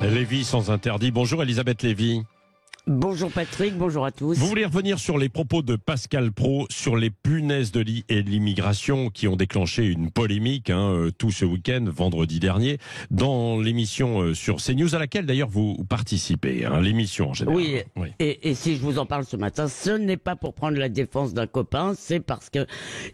Lévy sans interdit. Bonjour Elisabeth Lévy. Bonjour Patrick, bonjour à tous. Vous voulez revenir sur les propos de Pascal Praud sur les punaises de lit et l'immigration qui ont déclenché une polémique tout ce week-end, vendredi dernier, dans l'émission sur CNews, à laquelle d'ailleurs vous participez, l'émission en général. Oui. Et si je vous en parle ce matin, ce n'est pas pour prendre la défense d'un copain, c'est parce que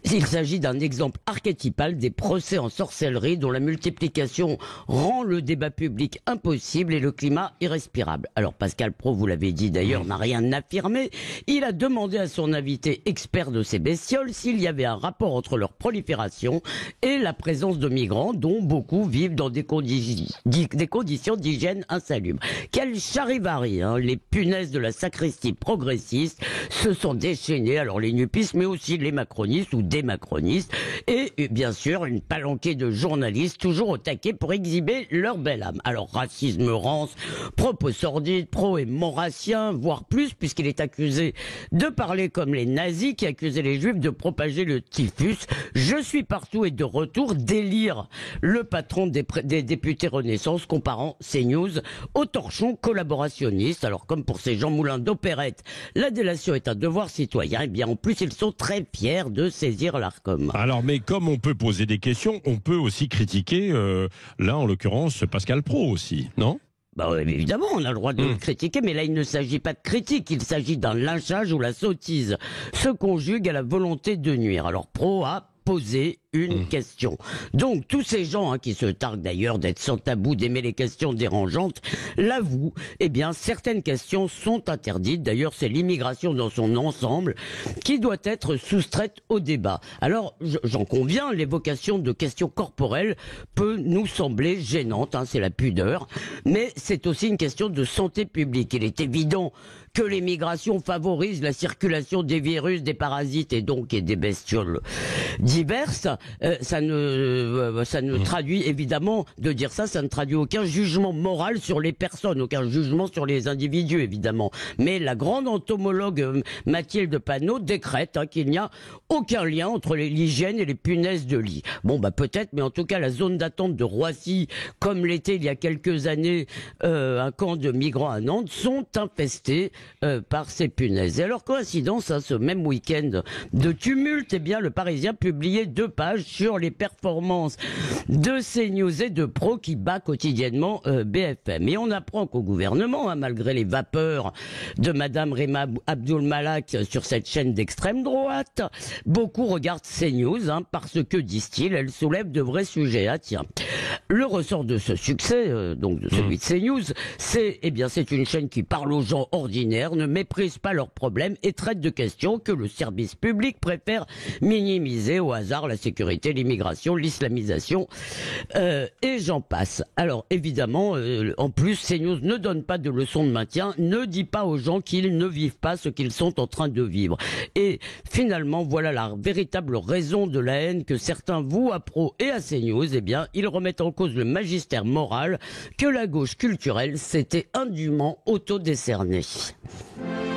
il s'agit d'un exemple archétypal des procès en sorcellerie dont la multiplication rend le débat public impossible et le climat irrespirable. Alors Pascal Praud, vous l'avez dit d'ailleurs, n'a rien affirmé. Il a demandé à son invité expert de ces bestioles s'il y avait un rapport entre leur prolifération et la présence de migrants dont beaucoup vivent dans des conditions d'hygiène insalubres. Quel charivari, les punaises de la sacristie progressiste se sont déchaînées, alors les nuppistes mais aussi les macronistes ou des macronistes et bien sûr une palanquée de journalistes toujours au taquet pour exhiber leur belle âme. Alors racisme rance, propos sordides, pro et maurassien, voire plus, puisqu'il est accusé de parler comme les nazis qui accusaient les juifs de propager le typhus. Je suis partout et de retour, délire le patron des députés Renaissance, comparant CNews au torchon collaborationniste. Alors comme pour ces Jean Moulin d'opérette, la délation est un devoir citoyen, et bien en plus ils sont très fiers de saisir l'Arcom. Alors mais comme on peut poser des questions, on peut aussi critiquer, là en l'occurrence Pascal Praud aussi, non ? Bah oui, évidemment, on a le droit de le critiquer, mais là, il ne s'agit pas de critique, il s'agit d'un lynchage où la sottise se conjugue à la volonté de nuire. Alors, Praud a posé une question. Donc, tous ces gens qui se targuent d'ailleurs d'être sans tabou, d'aimer les questions dérangeantes, l'avouent, certaines questions sont interdites. D'ailleurs, c'est l'immigration dans son ensemble qui doit être soustraite au débat. Alors, j'en conviens, l'évocation de questions corporelles peut nous sembler gênante, c'est la pudeur, mais c'est aussi une question de santé publique. Il est évident que l'immigration favorise la circulation des virus, des parasites et des bestioles diverses. Ça ne traduit évidemment, de dire ça ne traduit aucun jugement moral sur les personnes, aucun jugement sur les individus évidemment. Mais la grande entomologue Mathilde Panot décrète qu'il n'y a aucun lien entre l'hygiène et les punaises de lit. Bon peut-être, mais en tout cas la zone d'attente de Roissy, comme l'était il y a quelques années un camp de migrants à Nantes, sont infestés par ces punaises. Et alors coïncidence, ce même week-end de tumulte, le Parisien publiait 2 pages sur les performances de CNews et de Praud qui bat quotidiennement BFM. Et on apprend qu'au gouvernement, malgré les vapeurs de Madame Rima Abdul-Malak sur cette chaîne d'extrême droite, beaucoup regardent CNews parce que, disent-ils, elle soulève de vrais sujets. Le ressort de ce succès, donc de celui de CNews, c'est une chaîne qui parle aux gens ordinaires, ne méprise pas leurs problèmes et traite de questions que le service public préfère minimiser au hasard, la sécurité, l'immigration, l'islamisation, et j'en passe. Alors évidemment, en plus, CNews ne donne pas de leçons de maintien, ne dit pas aux gens qu'ils ne vivent pas ce qu'ils sont en train de vivre. Et finalement, voilà la véritable raison de la haine que certains vouent à Praud et à CNews. Ils remettent en cause le magistère moral que la gauche culturelle s'était indûment auto-décerné.